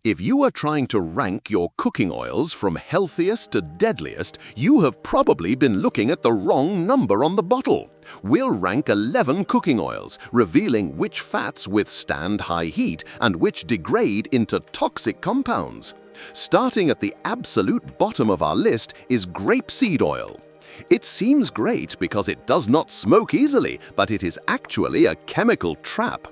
If you are trying to rank your cooking oils from healthiest to deadliest, you have probably been looking at the wrong number on the bottle. We'll rank 11 cooking oils, revealing which fats withstand high heat and which degrade into toxic compounds. Starting at the absolute bottom of our list is grapeseed oil. It seems great because it does not smoke easily, but it is actually a chemical trap.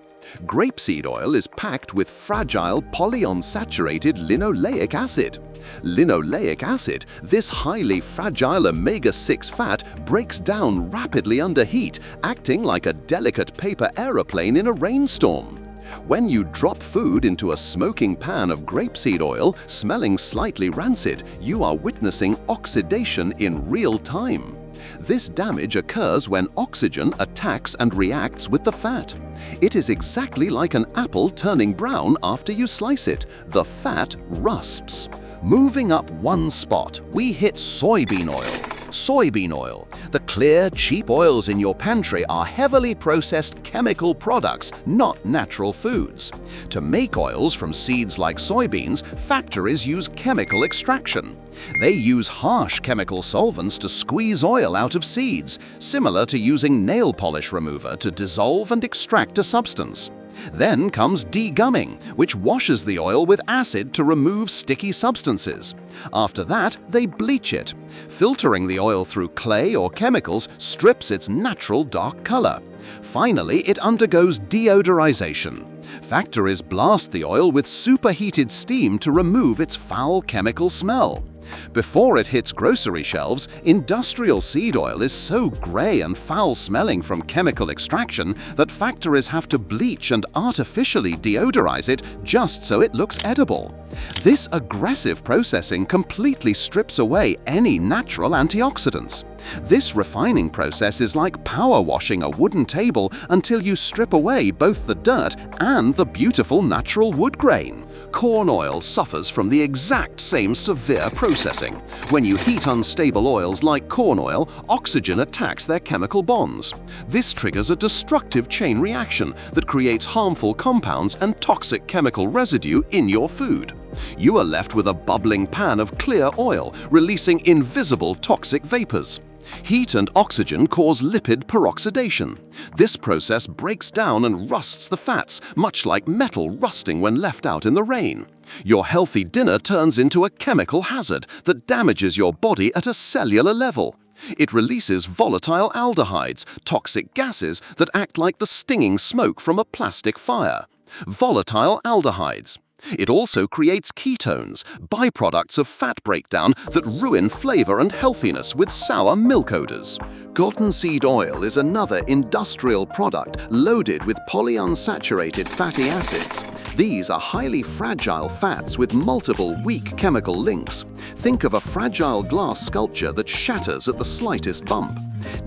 Grapeseed oil is packed with fragile polyunsaturated linoleic acid. Linoleic acid, this highly fragile omega-6 fat, breaks down rapidly under heat, acting like a delicate paper aeroplane in a rainstorm. When you drop food into a smoking pan of grapeseed oil, smelling slightly rancid, you are witnessing oxidation in real time. This damage occurs when oxygen attacks and reacts with the fat. It is exactly like an apple turning brown after you slice it. The fat rusps. Moving up one spot, we hit soybean oil. Soybean oil. The clear, cheap oils in your pantry are heavily processed chemical products, not natural foods. To make oils from seeds like soybeans, factories use chemical extraction. They use harsh chemical solvents to squeeze oil out of seeds, similar to using nail polish remover to dissolve and extract a substance. Then comes degumming, which washes the oil with acid to remove sticky substances. After that, they bleach it. Filtering the oil through clay or chemicals strips its natural dark color. Finally, it undergoes deodorization. Factories blast the oil with superheated steam to remove its foul chemical smell. Before it hits grocery shelves, industrial seed oil is so gray and foul-smelling from chemical extraction that factories have to bleach and artificially deodorize it just so it looks edible. This aggressive processing completely strips away any natural antioxidants. This refining process is like power washing a wooden table until you strip away both the dirt and the beautiful natural wood grain. Corn oil suffers from the exact same severe processing. When you heat unstable oils like corn oil, oxygen attacks their chemical bonds. This triggers a destructive chain reaction that creates harmful compounds and toxic chemical residue in your food. You are left with a bubbling pan of clear oil, releasing invisible toxic vapors. Heat and oxygen cause lipid peroxidation. This process breaks down and rusts the fats, much like metal rusting when left out in the rain. Your healthy dinner turns into a chemical hazard that damages your body at a cellular level. It releases volatile aldehydes, toxic gases that act like the stinging smoke from a plastic fire. Volatile aldehydes. It also creates ketones, byproducts of fat breakdown that ruin flavor and healthiness with sour milk odors. Cottonseed oil is another industrial product loaded with polyunsaturated fatty acids. These are highly fragile fats with multiple weak chemical links. Think of a fragile glass sculpture that shatters at the slightest bump.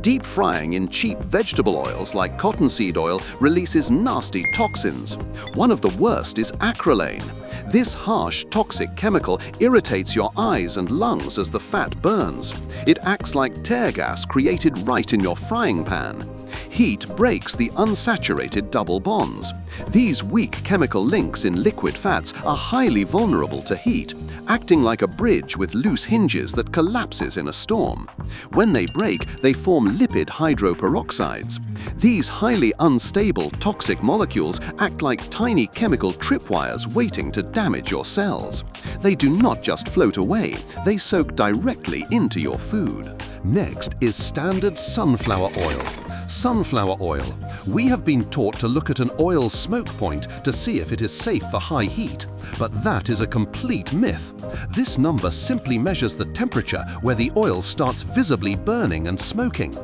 Deep frying in cheap vegetable oils like cottonseed oil releases nasty toxins. One of the worst is acrylane. This harsh, toxic chemical irritates your eyes and lungs as the fat burns. It acts like tear gas created right in your frying pan. Heat breaks the unsaturated double bonds. These weak chemical links in liquid fats are highly vulnerable to heat, acting like a bridge with loose hinges that collapses in a storm. When they break, they form lipid hydroperoxides. These highly unstable, toxic molecules act like tiny chemical tripwires waiting to damage your cells. They do not just float away, they soak directly into your food. Next is standard sunflower oil. Sunflower oil. We have been taught to look at an oil smoke point to see if it is safe for high heat, but that is a complete myth. This number simply measures the temperature where the oil starts visibly burning and smoking.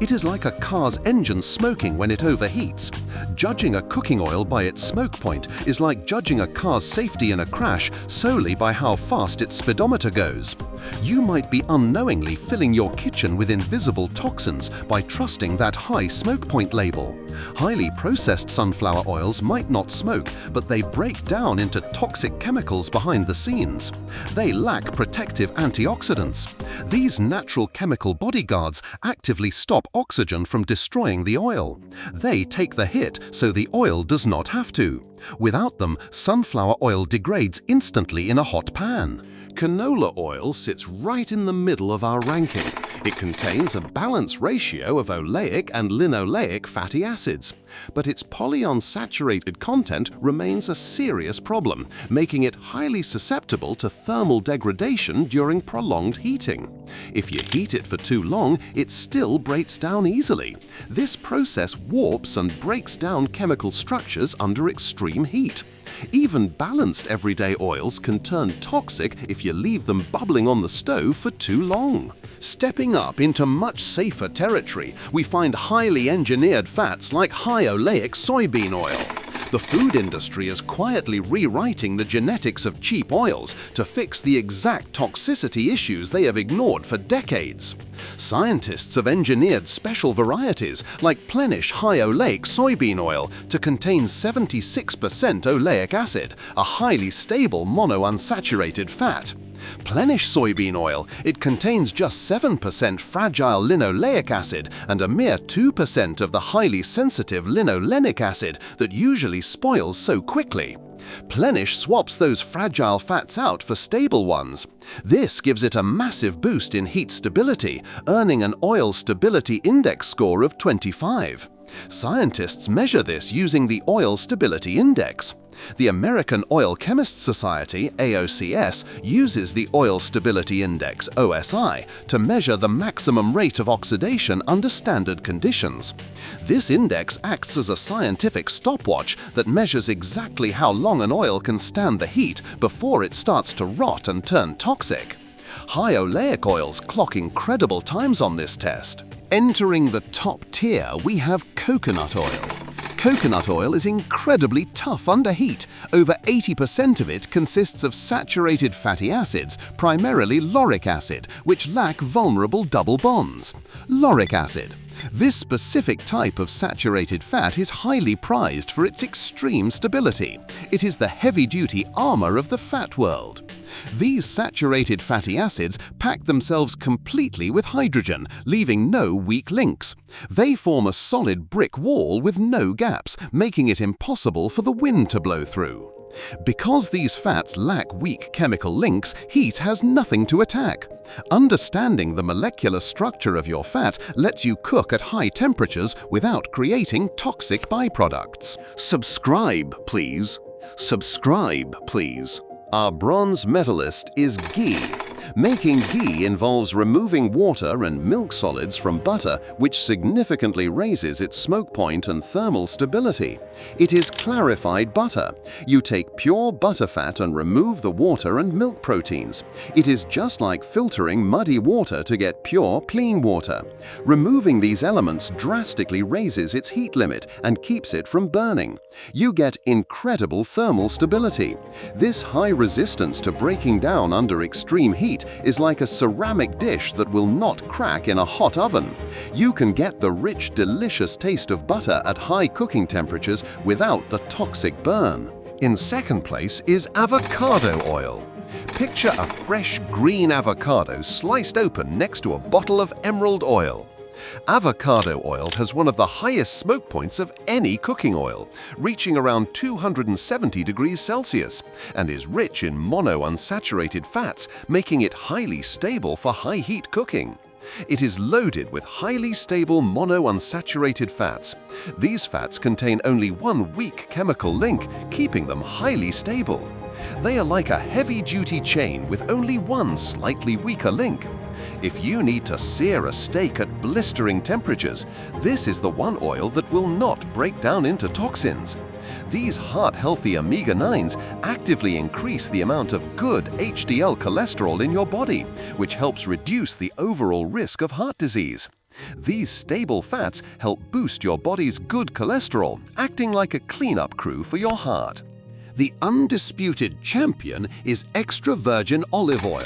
It is like a car's engine smoking when it overheats. Judging a cooking oil by its smoke point is like judging a car's safety in a crash solely by how fast its speedometer goes. You might be unknowingly filling your kitchen with invisible toxins by trusting that high smoke point label. Highly processed sunflower oils might not smoke, but they break down into toxic chemicals behind the scenes. They lack protective antioxidants. These natural chemical bodyguards actively stop oxygen from destroying the oil. They take the hit so the oil does not have to. Without them, sunflower oil degrades instantly in a hot pan. Canola oil sits right in the middle of our ranking. It contains a balanced ratio of oleic and linoleic fatty acids, but its polyunsaturated content remains a serious problem, making it highly susceptible to thermal degradation during prolonged heating. If you heat it for too long, it still breaks down easily. This process warps and breaks down chemical structures under extreme heat. Even balanced everyday oils can turn toxic if you leave them bubbling on the stove for too long. Stepping up into much safer territory, we find highly engineered fats like High-Oleic Soybean Oil. The food industry is quietly rewriting the genetics of cheap oils to fix the exact toxicity issues they have ignored for decades. Scientists have engineered special varieties like Plenish High-Oleic Soybean Oil to contain 76% oleic acid, a highly stable monounsaturated fat. Plenish soybean oil, it contains just 7% fragile linoleic acid and a mere 2% of the highly sensitive linolenic acid that usually spoils so quickly. Plenish swaps those fragile fats out for stable ones. This gives it a massive boost in heat stability, earning an Oil Stability Index score of 25. Scientists measure this using the Oil Stability Index. The American Oil Chemists Society, AOCS, uses the Oil Stability Index, OSI, to measure the maximum rate of oxidation under standard conditions. This index acts as a scientific stopwatch that measures exactly how long an oil can stand the heat before it starts to rot and turn toxic. High oleic oils clock incredible times on this test. Entering the top tier, we have coconut oil. Coconut oil is incredibly tough under heat. Over 80% of it consists of saturated fatty acids, primarily lauric acid, which lack vulnerable double bonds. Lauric acid. This specific type of saturated fat is highly prized for its extreme stability. It is the heavy-duty armor of the fat world. These saturated fatty acids pack themselves completely with hydrogen, leaving no weak links. They form a solid brick wall with no gaps, making it impossible for the wind to blow through. Because these fats lack weak chemical links, heat has nothing to attack. Understanding the molecular structure of your fat lets you cook at high temperatures without creating toxic byproducts. Subscribe, please. Subscribe, please. Our bronze medalist is ghee. Making ghee involves removing water and milk solids from butter, which significantly raises its smoke point and thermal stability. It is clarified butter. You take pure butter fat and remove the water and milk proteins. It is just like filtering muddy water to get pure, clean water. Removing these elements drastically raises its heat limit and keeps it from burning. You get incredible thermal stability. This high resistance to breaking down under extreme heat is like a ceramic dish that will not crack in a hot oven. You can get the rich, delicious taste of butter at high cooking temperatures without the toxic burn. In second place is avocado oil. Picture a fresh green avocado sliced open next to a bottle of emerald oil. Avocado oil has one of the highest smoke points of any cooking oil, reaching around 270 degrees Celsius, and is rich in monounsaturated fats, making it highly stable for high-heat cooking. It is loaded with highly stable monounsaturated fats. These fats contain only one weak chemical link, keeping them highly stable. They are like a heavy-duty chain with only one slightly weaker link. If you need to sear a steak at blistering temperatures, this is the one oil that will not break down into toxins. These heart-healthy omega-9s actively increase the amount of good HDL cholesterol in your body, which helps reduce the overall risk of heart disease. These stable fats help boost your body's good cholesterol, acting like a cleanup crew for your heart. The undisputed champion is extra virgin olive oil.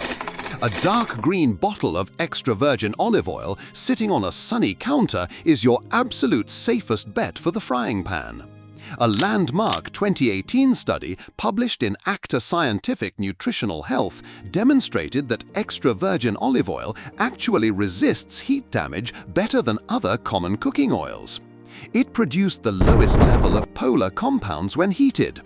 A dark green bottle of extra virgin olive oil sitting on a sunny counter is your absolute safest bet for the frying pan. A landmark 2018 study published in Acta Scientific Nutritional Health demonstrated that extra virgin olive oil actually resists heat damage better than other common cooking oils. It produced the lowest level of polar compounds when heated.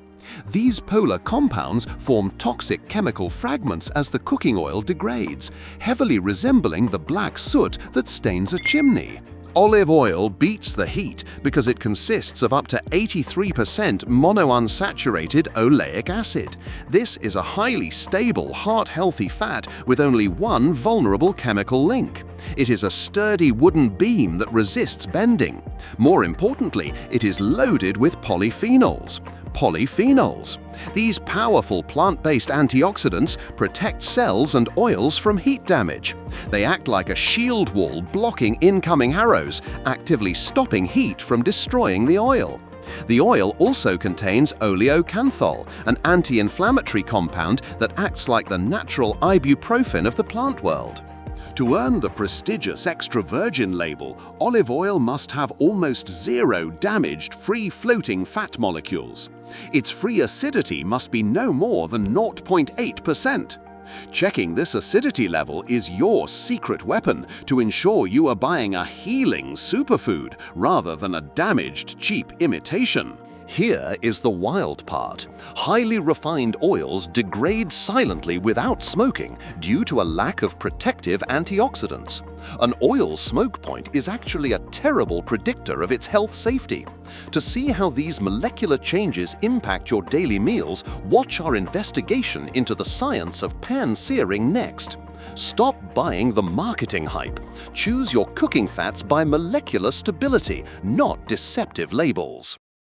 These polar compounds form toxic chemical fragments as the cooking oil degrades, heavily resembling the black soot that stains a chimney. Olive oil beats the heat because it consists of up to 83% monounsaturated oleic acid. This is a highly stable, heart-healthy fat with only one vulnerable chemical link. It is a sturdy wooden beam that resists bending. More importantly, it is loaded with polyphenols. These powerful plant-based antioxidants protect cells and oils from heat damage. They act like a shield wall blocking incoming arrows, actively stopping heat from destroying the oil. The oil also contains oleocanthal, an anti-inflammatory compound that acts like the natural ibuprofen of the plant world. To earn the prestigious extra virgin label, olive oil must have almost zero damaged free-floating fat molecules. Its free acidity must be no more than 0.8%. Checking this acidity level is your secret weapon to ensure you are buying a healing superfood rather than a damaged, cheap imitation. Here is the wild part. Highly refined oils degrade silently without smoking due to a lack of protective antioxidants. An oil smoke point is actually a terrible predictor of its health safety. To see how these molecular changes impact your daily meals, watch our investigation into the science of pan-searing next. Stop buying the marketing hype. Choose your cooking fats by molecular stability, not deceptive labels.